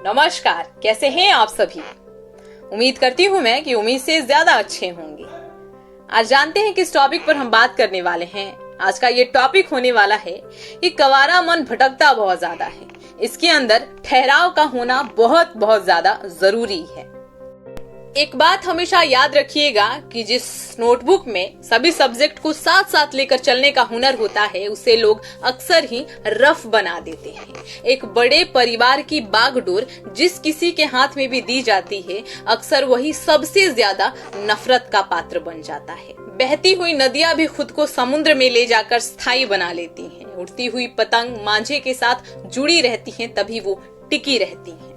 नमस्कार, कैसे हैं आप सभी। उम्मीद करती हूँ मैं कि उम्मीद से ज्यादा अच्छे होंगे। आज जानते हैं किस टॉपिक पर हम बात करने वाले हैं। आज का ये टॉपिक होने वाला है कि कवारा मन भटकता बहुत ज्यादा है, इसके अंदर ठहराव का होना बहुत बहुत ज्यादा जरूरी है। एक बात हमेशा याद रखिएगा कि जिस नोटबुक में सभी सब्जेक्ट को साथ साथ लेकर चलने का हुनर होता है उसे लोग अक्सर ही रफ बना देते हैं। एक बड़े परिवार की बागडोर जिस किसी के हाथ में भी दी जाती है अक्सर वही सबसे ज्यादा नफरत का पात्र बन जाता है। बहती हुई नदियां भी खुद को समुद्र में ले जाकर स्थायी बना लेती हैं। उड़ती हुई पतंग मांझे के साथ जुड़ी रहती हैं, तभी वो टिकी रहती हैं।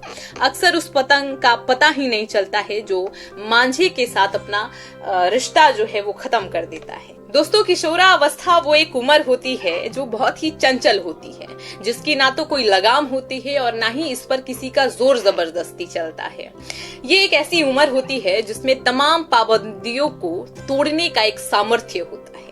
अक्सर उस पतंग का पता ही नहीं चलता है जो मांझे के साथ अपना रिश्ता जो है वो खत्म कर देता है। दोस्तों, किशोरावस्था वो एक उम्र होती है जो बहुत ही चंचल होती है, जिसकी ना तो कोई लगाम होती है और ना ही इस पर किसी का जोर जबरदस्ती चलता है। ये एक ऐसी उम्र होती है जिसमें तमाम पाबंदियों को तोड़ने का एक सामर्थ्य होता है।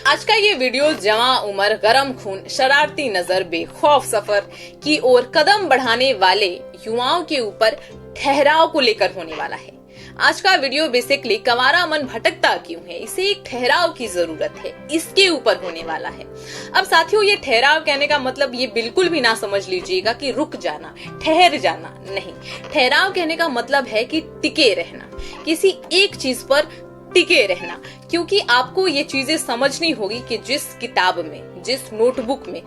आज का ये वीडियो जवां उम्र, गरम खून, शरारती नजर, बेखौफ सफर की ओर कदम बढ़ाने वाले युवाओं के ऊपर ठहराव को लेकर होने वाला है। आज का वीडियो बेसिकली कवारा मन भटकता क्यों है, इसे एक ठहराव की जरूरत है, इसके ऊपर होने वाला है। अब साथियों, ये ठहराव कहने का मतलब ये बिल्कुल भी ना समझ लीजिएगा कि रुक जाना, ठहर जाना, नहीं। ठहराव कहने का मतलब है कि टिके रहना, किसी एक चीज पर टिके रहना, क्योंकि आपको ये चीजें समझनी होगी कि जिस किताब में, जिस नोटबुक में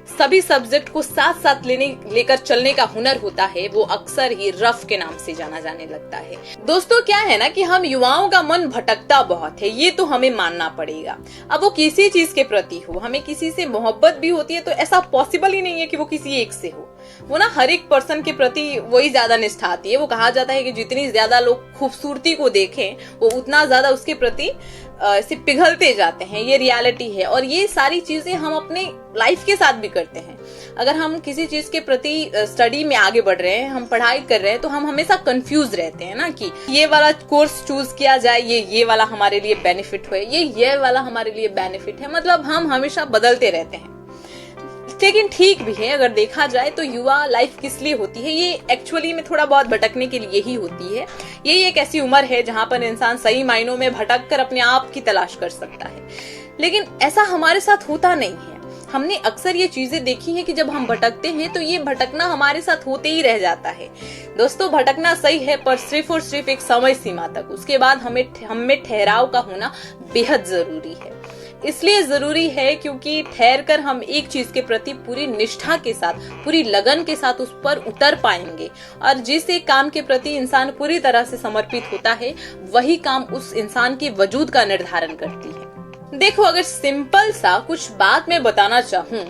सभी सब्जेक्ट को साथ साथ लेकर चलने का हुनर होता है वो अक्सर ही रफ के नाम से जाना जाने लगता है। दोस्तों, क्या है ना कि हम युवाओं का मन भटकता बहुत है, ये तो हमें मानना पड़ेगा। अब वो किसी चीज के प्रति हो, हमें किसी से मोहब्बत भी होती है तो ऐसा पॉसिबल ही नहीं है कि वो किसी एक से हो। वो ना हर एक पर्सन के प्रति वही ज्यादा निष्ठा आती है। वो कहा जाता है कि जितनी ज्यादा लोग खूबसूरती को देखें वो उतना ज्यादा उसके प्रति से पिघलते जाते हैं। ये रियलिटी है और ये सारी चीजें हम अपने लाइफ के साथ भी करते हैं। अगर हम किसी चीज के प्रति स्टडी में आगे बढ़ रहे हैं, हम पढ़ाई कर रहे हैं, तो हम हमेशा कंफ्यूज रहते हैं ना कि ये वाला कोर्स चूज किया जाए, ये वाला हमारे लिए बेनिफिट है, ये वाला हमारे लिए बेनिफिट है। मतलब हम हमेशा बदलते रहते हैं। लेकिन ठीक भी है, अगर देखा जाए तो युवा लाइफ किस लिए होती है, ये एक्चुअली में थोड़ा बहुत भटकने के लिए ही होती है। यही एक ऐसी उम्र है जहां पर इंसान सही मायनों में भटक कर अपने आप की तलाश कर सकता है। लेकिन ऐसा हमारे साथ होता नहीं है। हमने अक्सर ये चीजें देखी है कि जब हम भटकते हैं तो ये भटकना हमारे साथ होते ही रह जाता है। दोस्तों, भटकना सही है पर सिर्फ और सिर्फ एक समय सीमा तक। उसके बाद हमें ठहराव का होना बेहद जरूरी है। इसलिए जरूरी है क्योंकि ठहर कर हम एक चीज के प्रति पूरी निष्ठा के साथ, पूरी लगन के साथ उस पर उतर पाएंगे। और जिस एक काम के प्रति इंसान पूरी तरह से समर्पित होता है वही काम उस इंसान के वजूद का निर्धारण करती है। देखो, अगर सिंपल सा कुछ बात मैं बताना चाहूँ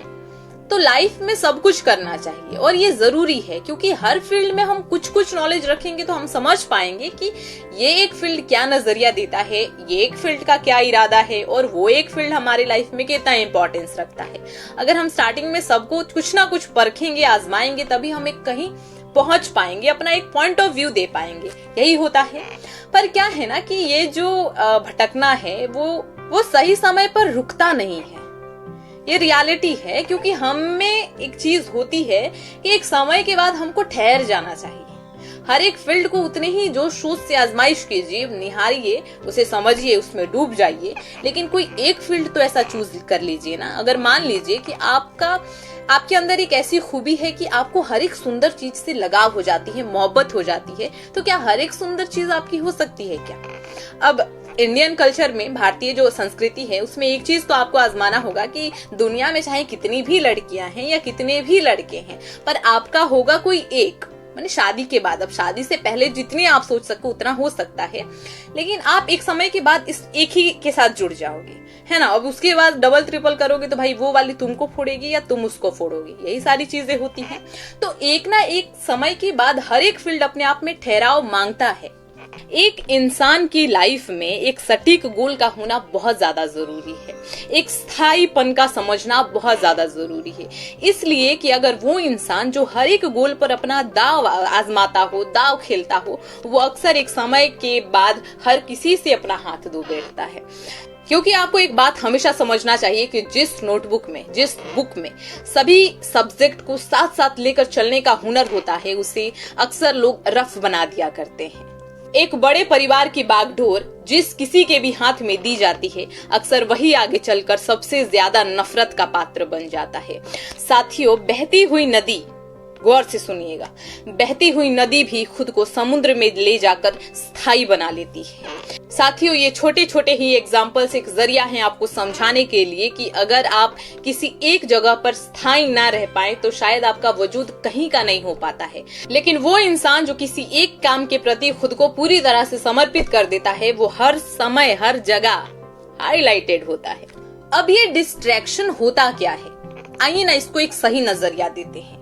तो लाइफ में सब कुछ करना चाहिए और ये जरूरी है, क्योंकि हर फील्ड में हम कुछ नॉलेज रखेंगे तो हम समझ पाएंगे कि ये एक फील्ड क्या नजरिया देता है, ये एक फील्ड का क्या इरादा है और वो एक फील्ड हमारी लाइफ में कितना इंपॉर्टेंस रखता है। अगर हम स्टार्टिंग में सबको कुछ ना कुछ परखेंगे, आजमाएंगे, तभी हम एक कहीं पहुंच पाएंगे, अपना एक पॉइंट ऑफ व्यू दे पाएंगे। यही होता है। पर क्या है ना कि ये जो भटकना है वो सही समय पर रुकता नहीं है। ये रियलिटी है, क्योंकि हम में एक चीज होती है कि एक समय के बाद हमको ठहर जाना चाहिए। हर एक फील्ड को उतने ही जोश शोश से आजमाइश कीजिए, निहारिए, उसे समझिए, उसमें डूब जाइए। लेकिन कोई एक फील्ड तो ऐसा चूज कर लीजिए ना। अगर मान लीजिए कि आपके अंदर एक ऐसी खूबी है कि आपको हर एक सुंदर चीज से लगाव हो जाती है, मोहब्बत हो जाती है, तो क्या हर एक सुंदर चीज आपकी हो सकती है क्या? अब इंडियन कल्चर में, भारतीय जो संस्कृति है, उसमें एक चीज तो आपको आजमाना होगा कि दुनिया में चाहे कितनी भी लड़कियां हैं या कितने भी लड़के हैं, पर आपका होगा कोई एक। माने शादी के बाद, अब शादी से पहले जितने आप सोच सको उतना हो सकता है, लेकिन आप एक समय के बाद इस एक ही के साथ जुड़ जाओगे, है ना। अब उसके बाद डबल ट्रिपल करोगे तो भाई वो वाली तुमको फोड़ेगी या तुम उसको फोड़ोगे, यही सारी चीजें होती हैं। तो एक ना एक समय के बाद हर एक फील्ड अपने आप में ठहराव मांगता है। एक इंसान की लाइफ में एक सटीक गोल का होना बहुत ज्यादा जरूरी है। एक स्थायीपन का समझना बहुत ज्यादा जरूरी है। इसलिए कि अगर वो इंसान जो हर एक गोल पर अपना दाव आजमाता हो, दाव खेलता हो, वो अक्सर एक समय के बाद हर किसी से अपना हाथ धो बैठता है। क्योंकि आपको एक बात हमेशा समझना चाहिए कि जिस नोटबुक में, जिस बुक में सभी सब्जेक्ट को साथ साथ लेकर चलने का हुनर होता है, उसे अक्सर लोग रफ बना दिया करते हैं। एक बड़े परिवार की बागडोर जिस किसी के भी हाथ में दी जाती है, अक्सर वही आगे चलकर सबसे ज्यादा नफरत का पात्र बन जाता है। साथियों, बहती हुई नदी, गौर से सुनिएगा, बहती हुई नदी भी खुद को समुद्र में ले जाकर स्थायी बना लेती है। साथियों, ये छोटे छोटे ही एग्जाम्पल्स एक जरिया है आपको समझाने के लिए कि अगर आप किसी एक जगह पर स्थायी ना रह पाए तो शायद आपका वजूद कहीं का नहीं हो पाता है। लेकिन वो इंसान जो किसी एक काम के प्रति खुद को पूरी तरह से समर्पित कर देता है, वो हर समय हर जगह हाईलाइटेड होता है। अब ये डिस्ट्रैक्शन होता क्या है, आइए ना इसको एक सही नजरिया देते हैं।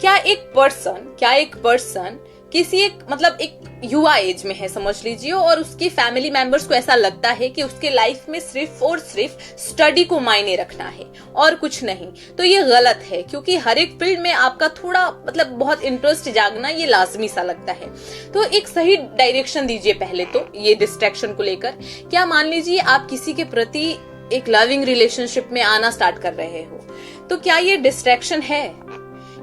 क्या एक पर्सन किसी एक युवा एज में है समझ लीजिए, और उसकी फैमिली मेंबर्स को ऐसा लगता है कि उसके लाइफ में सिर्फ और सिर्फ स्टडी को मायने रखना है और कुछ नहीं, तो ये गलत है। क्योंकि हर एक फील्ड में आपका थोड़ा बहुत इंटरेस्ट जागना ये लाजमी सा लगता है। तो एक सही डायरेक्शन दीजिए पहले तो ये डिस्ट्रैक्शन को लेकर। क्या मान लीजिए आप किसी के प्रति एक लविंग रिलेशनशिप में आना स्टार्ट कर रहे हो, तो क्या ये डिस्ट्रैक्शन है?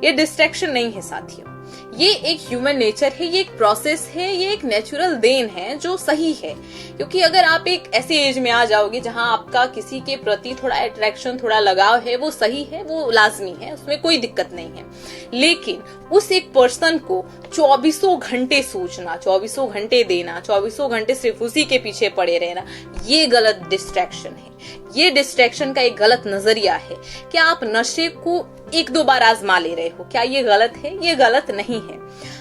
ये डिस्ट्रैक्शन नहीं है साथियों, ये एक ह्यूमन नेचर है, ये एक प्रोसेस है, ये एक नेचुरल देन है जो सही है। क्योंकि अगर आप एक ऐसे एज में आ जाओगे जहां आपका किसी के प्रति थोड़ा अट्रैक्शन, थोड़ा लगाव है, वो सही है, वो लाजमी है, उसमें कोई दिक्कत नहीं है। लेकिन उस एक पर्सन को 24 घंटे सोचना, 24 घंटे देना, 24 घंटे सिर्फ उसी के पीछे पड़े रहना, ये गलत डिस्ट्रैक्शन है। ये डिस्ट्रैक्शन का एक गलत नजरिया है। क्या आप नशे को एक दो बार आजमा ले रहे हो, क्या ये गलत है? ये गलत नहीं है।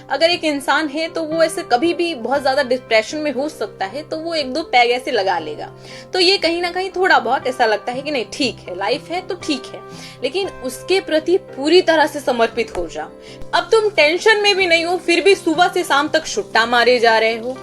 अगर एक इंसान है तो वो ऐसे कभी भी बहुत ज्यादा डिप्रेशन में हो सकता है, तो वो एक दो पैग ऐसे लगा लेगा, तो ये कहीं ना कहीं थोड़ा बहुत ऐसा लगता है कि नहीं ठीक है, लाइफ है तो ठीक है, लेकिन उसके प्रति पूरी तरह से समर्पित हो जाओ। अब तुम टेंशन में भी नहीं हो, फिर भी सुबह से शाम तक सुट्टा मारे जा रहे हो,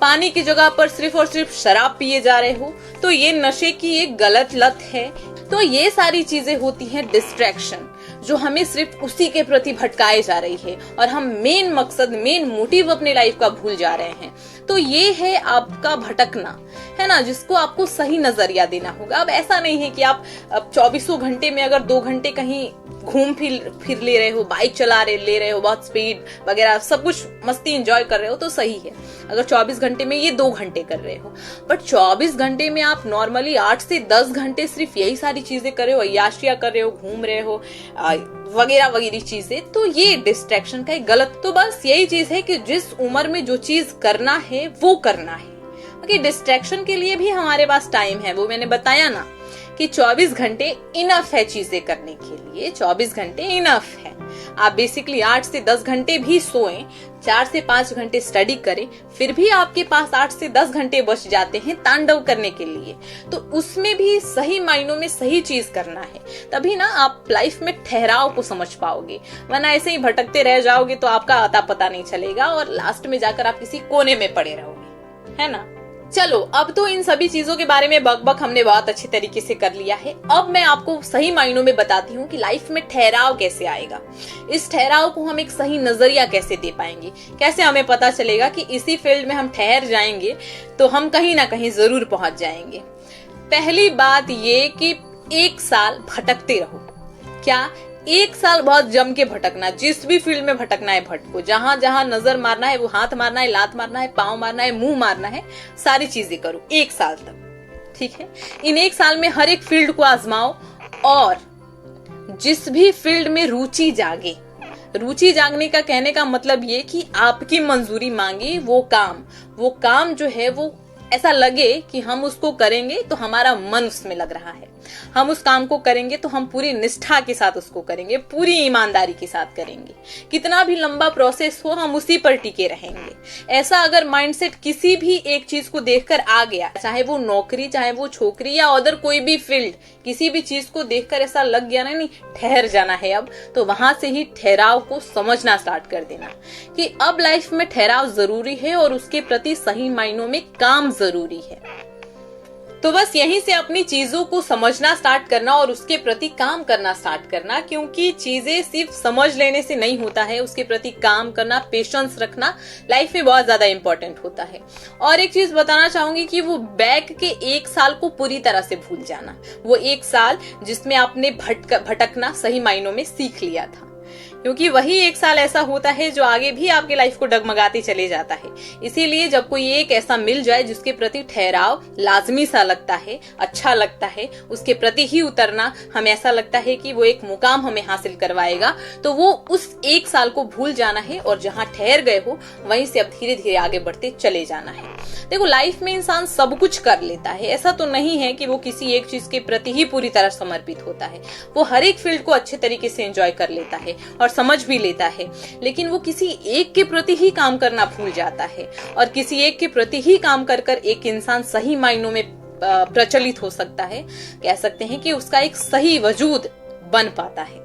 पानी की जगह पर सिर्फ और सिर्फ शराब पिए जा रहे हो, तो ये नशे की एक गलत लत है। तो ये सारी चीजें होती हैं डिस्ट्रैक्शन, जो हमें सिर्फ उसी के प्रति भटकाए जा रही है और हम मेन मकसद, मेन मोटिव अपने लाइफ का भूल जा रहे हैं। तो ये है आपका भटकना, है ना, जिसको आपको सही नजरिया देना होगा। अब ऐसा नहीं है कि आप अब 24 घंटे में अगर 2 घंटे कहीं घूम फिर ले रहे हो, बाइक चला ले रहे हो, बहुत स्पीड वगैरह सब कुछ मस्ती एंजॉय कर रहे हो तो सही है। अगर 24 घंटे में ये 2 घंटे कर रहे हो, बट 24 घंटे में आप नॉर्मली 8 से 10 घंटे सिर्फ यही सारी चीजें कर रहे हो, अय्याशियां कर रहे हो, घूम रहे हो वगैरह वगैरह चीजें, तो ये डिस्ट्रैक्शन का एक गलत। तो बस यही चीज है कि जिस उम्र में जो चीज करना है वो करना है। बाकी डिस्ट्रैक्शन के लिए भी हमारे पास टाइम है, वो मैंने बताया ना कि 24 घंटे इनफ है चीजें करने के लिए, 24 घंटे इनफ है। आप बेसिकली 8 से 10 घंटे भी सोएं, 4 से 5 घंटे स्टडी करें, फिर भी आपके पास 8 से 10 घंटे बच जाते हैं तांडव करने के लिए। तो उसमें भी सही मायनों में सही चीज करना है, तभी ना आप लाइफ में ठहराव को समझ पाओगे। वरना ऐसे ही भटकते रह जाओगे तो आपका आता पता नहीं चलेगा और लास्ट में जाकर आप किसी कोने में पड़े रहोगे, है ना। चलो, अब तो इन सभी चीजों के बारे में बक हमने बहुत अच्छे तरीके से कर लिया है। अब मैं आपको सही मायनों में बताती हूँ कि लाइफ में ठहराव कैसे आएगा, इस ठहराव को हम एक सही नजरिया कैसे दे पाएंगे, कैसे हमें पता चलेगा कि इसी फील्ड में हम ठहर जाएंगे तो हम कहीं ना कहीं जरूर पहुंच जाएंगे। पहली बात ये कि 1 साल भटकते रहो। क्या 1 साल बहुत जम के भटकना, जिस भी फील्ड में भटकना है भटको, जहां जहां नजर मारना है वो हाथ मारना है, लात मारना है, पांव मारना है, मुंह मारना है, सारी चीजें करो 1 साल तक, ठीक है। इन 1 साल में हर एक फील्ड को आजमाओ और जिस भी फील्ड में रुचि जागे, रुचि जागने का कहने का मतलब ये कि आपकी मंजूरी मांगे वो काम जो है वो ऐसा लगे कि हम उसको करेंगे तो हमारा मन उसमें लग रहा है, हम उस काम को करेंगे तो हम पूरी निष्ठा के साथ उसको करेंगे, पूरी ईमानदारी के साथ करेंगे, कितना भी लंबा प्रोसेस हो हम उसी पर टिके रहेंगे। ऐसा अगर माइंडसेट किसी भी एक चीज को देखकर आ गया, चाहे वो नौकरी, चाहे वो छोकरी या अदर कोई भी फील्ड, किसी भी चीज को देखकर ऐसा लग गया ना नहीं ठहर जाना है अब, तो वहां से ही ठहराव को समझना स्टार्ट कर देना कि अब लाइफ में ठहराव जरूरी है और उसके प्रति सही मायनों में काम जरूरी है। तो बस यहीं से अपनी चीजों को समझना स्टार्ट करना और उसके प्रति काम करना स्टार्ट करना, क्योंकि चीजें सिर्फ समझ लेने से नहीं होता है, उसके प्रति काम करना, पेशेंस रखना लाइफ में बहुत ज्यादा इंपॉर्टेंट होता है। और एक चीज बताना चाहूंगी कि वो बैक के 1 साल को पूरी तरह से भूल जाना, वो 1 साल जिसमें आपने भटकना सही मायनों में सीख लिया था, क्योंकि वही 1 साल ऐसा होता है जो आगे भी आपके लाइफ को डगमगाते चले जाता है। इसीलिए जब कोई एक ऐसा मिल जाए जिसके प्रति ठहराव लाजमी सा लगता है, अच्छा लगता है, उसके प्रति ही उतरना हमें ऐसा लगता है कि वो एक मुकाम हमें हासिल करवाएगा, तो वो उस 1 साल को भूल जाना है और जहां ठहर गए हो वहीं से अब धीरे धीरे आगे बढ़ते चले जाना है। देखो, लाइफ में इंसान सब कुछ कर लेता है, ऐसा तो नहीं है कि वो किसी एक चीज के प्रति ही पूरी तरह समर्पित होता है। वो हर एक फील्ड को अच्छे तरीके से एंजॉय कर लेता है और समझ भी लेता है, लेकिन वो किसी एक के प्रति ही काम करना भूल जाता है। और किसी एक के प्रति ही काम कर कर एक इंसान सही मायनों में प्रचलित हो सकता है, कह सकते हैं कि उसका एक सही वजूद बन पाता है।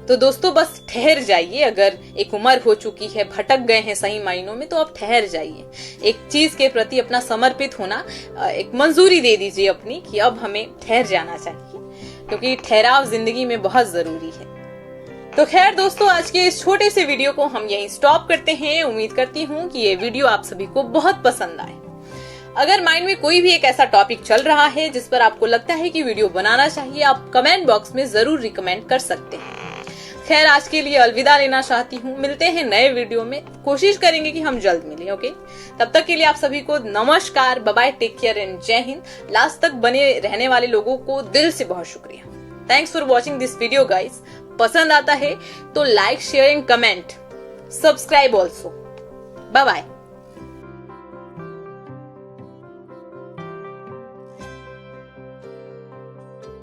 तो दोस्तों, बस ठहर जाइए। अगर एक उम्र हो चुकी है, भटक गए हैं सही मायनों में, तो आप ठहर जाइए। एक चीज के प्रति अपना समर्पित होना, एक मंजूरी दे दीजिए अपनी कि अब हमें ठहर जाना चाहिए, क्योंकि ठहराव जिंदगी में बहुत जरूरी है। तो खैर दोस्तों, आज के इस छोटे से वीडियो को हम यहीं स्टॉप करते हैं। उम्मीद करती हूँ कि ये वीडियो आप सभी को बहुत पसंद आए। अगर माइंड में कोई भी एक ऐसा टॉपिक चल रहा है जिस पर आपको लगता है कि वीडियो बनाना चाहिए, आप कमेंट बॉक्स में जरूर रिकमेंड कर सकते हैं। खैर, आज के लिए अलविदा लेना चाहती हूँ। मिलते हैं नए वीडियो में, कोशिश करेंगे कि हम जल्द मिलें। ओके, तब तक के लिए आप सभी को नमस्कार, bye bye, take care and जय हिंद। लास्ट तक बने रहने वाले लोगों को दिल से बहुत शुक्रिया। Thanks for watching this video guys. पसंद आता है तो like, share and comment, subscribe also. Bye bye.